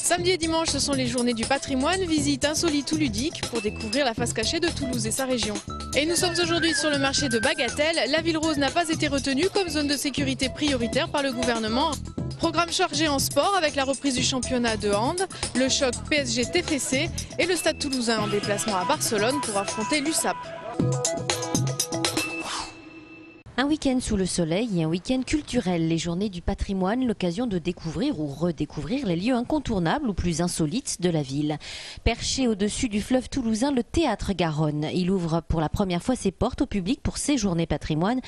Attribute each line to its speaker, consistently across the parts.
Speaker 1: Samedi et dimanche, ce sont les journées du patrimoine, visite insolite ou ludique pour découvrir la face cachée de Toulouse et sa région. Et nous sommes aujourd'hui sur le marché de Bagatelle. La ville rose n'a pas été retenue comme zone de sécurité prioritaire par le gouvernement. Programme chargé en sport avec la reprise du championnat de hand, le choc PSG-TFC et le Stade Toulousain en déplacement à Barcelone pour affronter l'USAP.
Speaker 2: Un week-end sous le soleil et un week-end culturel, les journées du patrimoine, l'occasion de découvrir ou redécouvrir les lieux incontournables ou plus insolites de la ville. Perché au-dessus du fleuve toulousain, le Théâtre Garonne. Il ouvre pour la première fois ses portes au public pour ces journées patrimoine.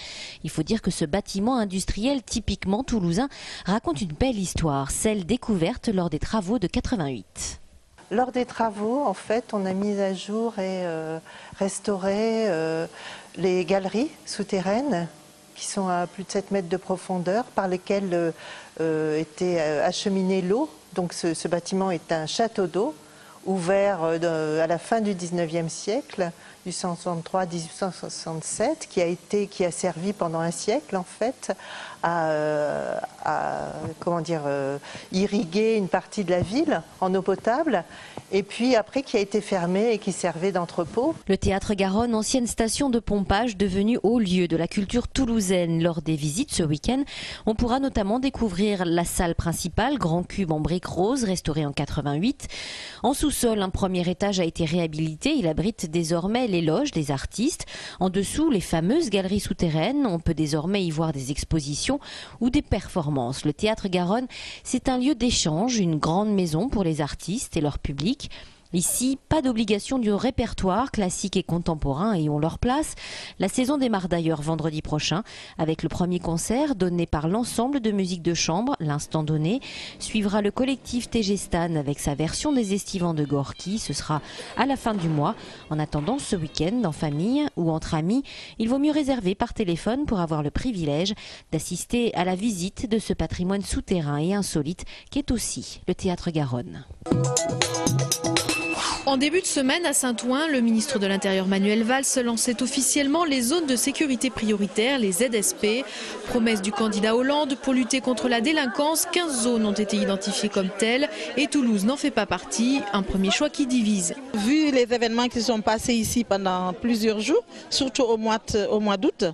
Speaker 2: Il faut dire que ce bâtiment industriel typiquement toulousain raconte une belle histoire, celle découverte lors des travaux de 88.
Speaker 3: Lors des travaux, en fait, on a mis à jour et restauré les galeries souterraines qui sont à plus de 7 mètres de profondeur, par lesquelles était acheminée l'eau. Donc ce bâtiment est un château d'eau ouvert à la fin du 19e siècle, 1863-1867, qui a servi pendant un siècle en fait à irriguer une partie de la ville en eau potable, et puis après qui a été fermé et qui servait d'entrepôt.
Speaker 2: Le Théâtre Garonne, ancienne station de pompage devenue haut lieu de la culture toulousaine. Lors des visites ce week-end, on pourra notamment découvrir la salle principale, grand cube en briques roses, restauré en 88. En sous-sol, un premier étage a été réhabilité. Il abrite désormais les loges des artistes. En dessous, les fameuses galeries souterraines. On peut désormais y voir des expositions ou des performances. Le Théâtre Garonne, c'est un lieu d'échange, une grande maison pour les artistes et leur public. Ici, pas d'obligation du répertoire, classique et contemporain et ont leur place. La saison démarre d'ailleurs vendredi prochain avec le premier concert donné par l'ensemble de musique de chambre, l'instant donné. Suivra le collectif TG Stan avec sa version des Estivants de Gorky. Ce sera à la fin du mois. En attendant, ce week-end, en famille ou entre amis, il vaut mieux réserver par téléphone pour avoir le privilège d'assister à la visite de ce patrimoine souterrain et insolite qu'est aussi le Théâtre Garonne.
Speaker 1: En début de semaine, à Saint-Ouen, le ministre de l'Intérieur Manuel Valls lançait officiellement les zones de sécurité prioritaire, les ZSP. Promesse du candidat Hollande pour lutter contre la délinquance, 15 zones ont été identifiées comme telles et Toulouse n'en fait pas partie, un premier choix qui divise.
Speaker 4: Vu les événements qui sont passés ici pendant plusieurs jours, surtout au mois d'août,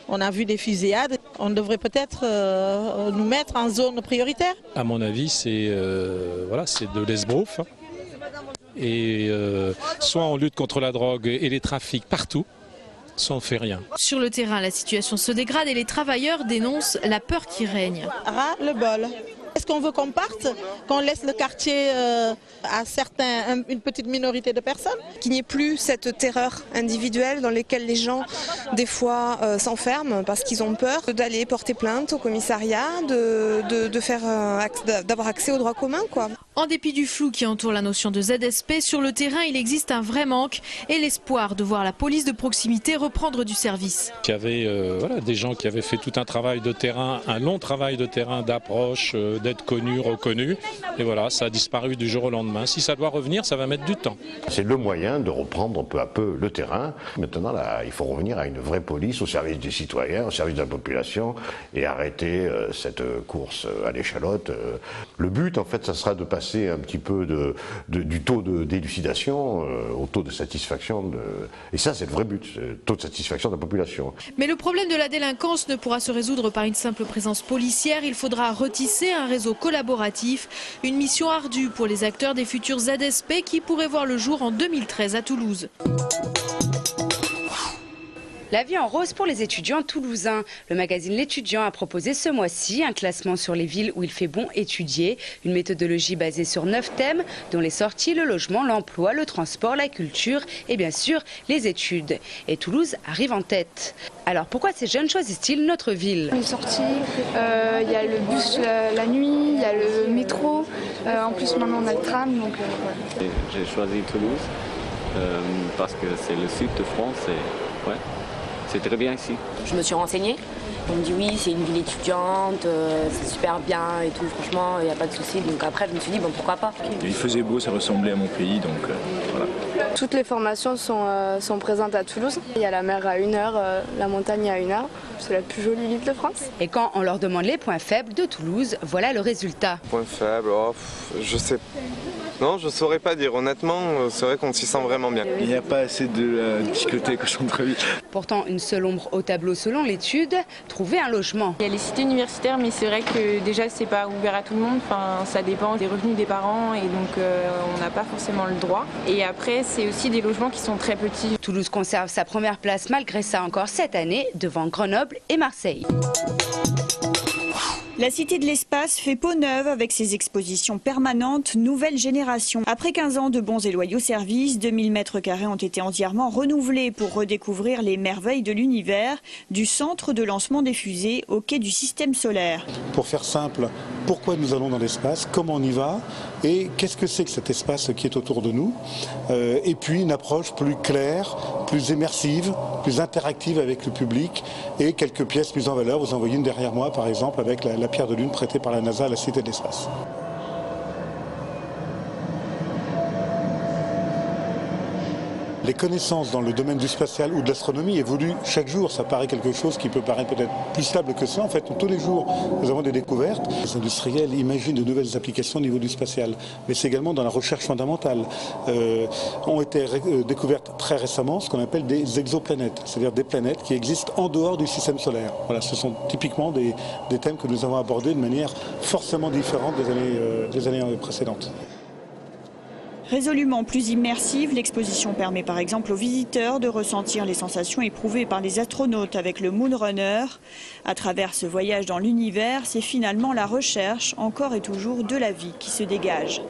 Speaker 4: on a vu des fusillades. On devrait peut-être nous mettre en zone prioritaire.
Speaker 5: À mon avis, c'est de l'esbrouf. Et soit on lutte contre la drogue et les trafics partout, soit on ne fait rien.
Speaker 1: Sur le terrain, la situation se dégrade et les travailleurs dénoncent la peur qui règne.
Speaker 4: Ras le bol. Est-ce qu'on veut qu'on parte, qu'on laisse le quartier à une petite minorité de personnes?
Speaker 6: Qu'il n'y ait plus cette terreur individuelle dans laquelle les gens, des fois, s'enferment parce qu'ils ont peur d'aller porter plainte au commissariat, d'avoir accès au droit commun, quoi.
Speaker 1: En dépit du flou qui entoure la notion de ZSP, sur le terrain, il existe un vrai manque et l'espoir de voir la police de proximité reprendre du service.
Speaker 5: Il y avait des gens qui avaient fait tout un travail de terrain, un long travail de terrain, d'approche, d'être connus, reconnus. Et voilà, ça a disparu du jour au lendemain. Si ça doit revenir, ça va mettre du temps.
Speaker 7: C'est le moyen de reprendre peu à peu le terrain. Maintenant, là, il faut revenir à une vraie police au service des citoyens, au service de la population et arrêter cette course à l'échalote. Le but, en fait, ça sera de passer un petit peu du taux d'élucidation au taux de satisfaction. Et ça, c'est le vrai but, le taux de satisfaction de la population.
Speaker 1: Mais le problème de la délinquance ne pourra se résoudre par une simple présence policière. Il faudra retisser un réseau collaboratif, une mission ardue pour les acteurs des futurs ZSP qui pourraient voir le jour en 2013 à Toulouse.
Speaker 8: La vie en rose pour les étudiants toulousains. Le magazine L'Étudiant a proposé ce mois-ci un classement sur les villes où il fait bon étudier. Une méthodologie basée sur 9 thèmes, dont les sorties, le logement, l'emploi, le transport, la culture et bien sûr les études. Et Toulouse arrive en tête. Alors pourquoi ces jeunes choisissent-ils notre ville?
Speaker 9: Les sorties, il y a le bus la nuit, il y a le métro. En plus maintenant on a le tram. Donc, voilà.
Speaker 10: J'ai choisi Toulouse parce que c'est le sud de France et ouais. C'est très bien ici.
Speaker 11: Je me suis renseignée. On me dit oui, c'est une ville étudiante, c'est super bien et tout. Franchement, il n'y a pas de souci. Donc après, je me suis dit, bon, pourquoi pas.
Speaker 10: Il faisait beau, ça ressemblait à mon pays, donc voilà.
Speaker 9: Toutes les formations sont présentes à Toulouse. Il y a la mer à 1 heure, la montagne à 1 heure. c'est la plus jolie ville de France.
Speaker 8: Et quand on leur demande les points faibles de Toulouse, voilà le résultat.
Speaker 12: Points faibles, je sais. Non, je saurais pas dire. Honnêtement, c'est vrai qu'on s'y sent vraiment bien.
Speaker 13: Il n'y a pas assez de discothèques au centre-ville.
Speaker 8: Pourtant, une seule ombre au tableau selon l'étude, trouver un logement.
Speaker 14: Il y a les cités universitaires, mais c'est vrai que déjà c'est pas ouvert à tout le monde. Enfin, ça dépend des revenus des parents et donc on n'a pas forcément le droit. Et après, c'est aussi des logements qui sont très petits.
Speaker 8: Toulouse conserve sa première place malgré ça encore cette année devant Grenoble et Marseille.
Speaker 15: La Cité de l'Espace fait peau neuve avec ses expositions permanentes nouvelle génération. Après 15 ans de bons et loyaux services, 2000 m² ont été entièrement renouvelés pour redécouvrir les merveilles de l'univers, du centre de lancement des fusées au quai du système solaire.
Speaker 16: Pour faire simple, pourquoi nous allons dans l'espace, comment on y va et qu'est-ce que c'est que cet espace qui est autour de nous. Et puis une approche plus claire, plus immersive, plus interactive avec le public et quelques pièces mises en valeur. Vous en voyez une derrière moi par exemple avec la pierre de lune prêtée par la NASA à la Cité de l'Espace. Les connaissances dans le domaine du spatial ou de l'astronomie évoluent chaque jour. Ça paraît quelque chose qui peut paraître peut-être plus stable que ça. En fait, tous les jours, nous avons des découvertes. Les industriels imaginent de nouvelles applications au niveau du spatial. Mais c'est également dans la recherche fondamentale. Ont été découvertes très récemment ce qu'on appelle des exoplanètes, c'est-à-dire des planètes qui existent en dehors du système solaire. Voilà, ce sont typiquement des thèmes que nous avons abordés de manière forcément différente des années précédentes.
Speaker 15: Résolument plus immersive, l'exposition permet par exemple aux visiteurs de ressentir les sensations éprouvées par les astronautes avec le Moonrunner. À travers ce voyage dans l'univers, c'est finalement la recherche, encore et toujours, de la vie qui se dégage.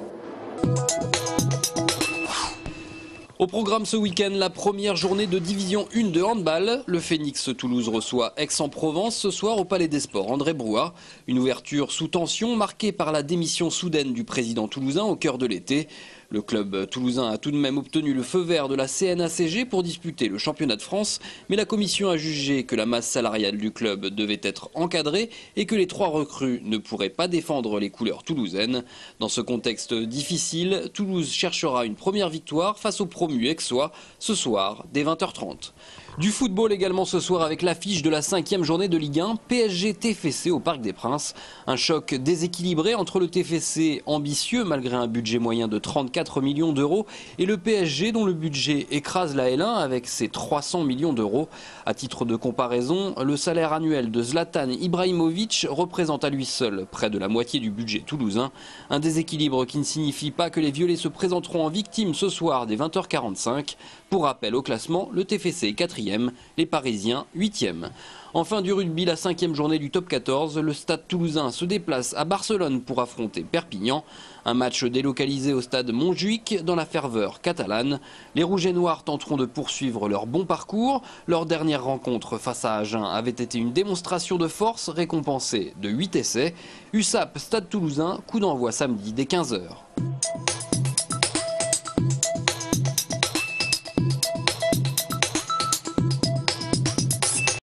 Speaker 17: Au programme ce week-end, la première journée de division 1 de handball. Le Phénix Toulouse reçoit Aix-en-Provence ce soir au Palais des Sports André Brouard. Une ouverture sous tension marquée par la démission soudaine du président toulousain au cœur de l'été. Le club toulousain a tout de même obtenu le feu vert de la CNACG pour disputer le championnat de France, mais la commission a jugé que la masse salariale du club devait être encadrée et que les 3 recrues ne pourraient pas défendre les couleurs toulousaines. Dans ce contexte difficile, Toulouse cherchera une première victoire face au promu aixois ce soir dès 20h30. Du football également ce soir avec l'affiche de la 5e journée de Ligue 1, PSG-TFC au Parc des Princes. Un choc déséquilibré entre le TFC ambitieux malgré un budget moyen de 34 millions d'euros et le PSG dont le budget écrase la L1 avec ses 300 millions d'euros. À titre de comparaison, le salaire annuel de Zlatan Ibrahimovic représente à lui seul près de la moitié du budget toulousain. Un déséquilibre qui ne signifie pas que les violets se présenteront en victime ce soir dès 20h45. Pour rappel au classement, le TFC est 4e, les Parisiens 8e. Enfin du rugby, la 5e journée du top 14, le stade toulousain se déplace à Barcelone pour affronter Perpignan. Un match délocalisé au stade Montjuïc dans la ferveur catalane. Les Rouges et Noirs tenteront de poursuivre leur bon parcours. Leur dernière rencontre face à Agen avait été une démonstration de force récompensée de 8 essais. USAP Stade Toulousain, coup d'envoi samedi dès 15h.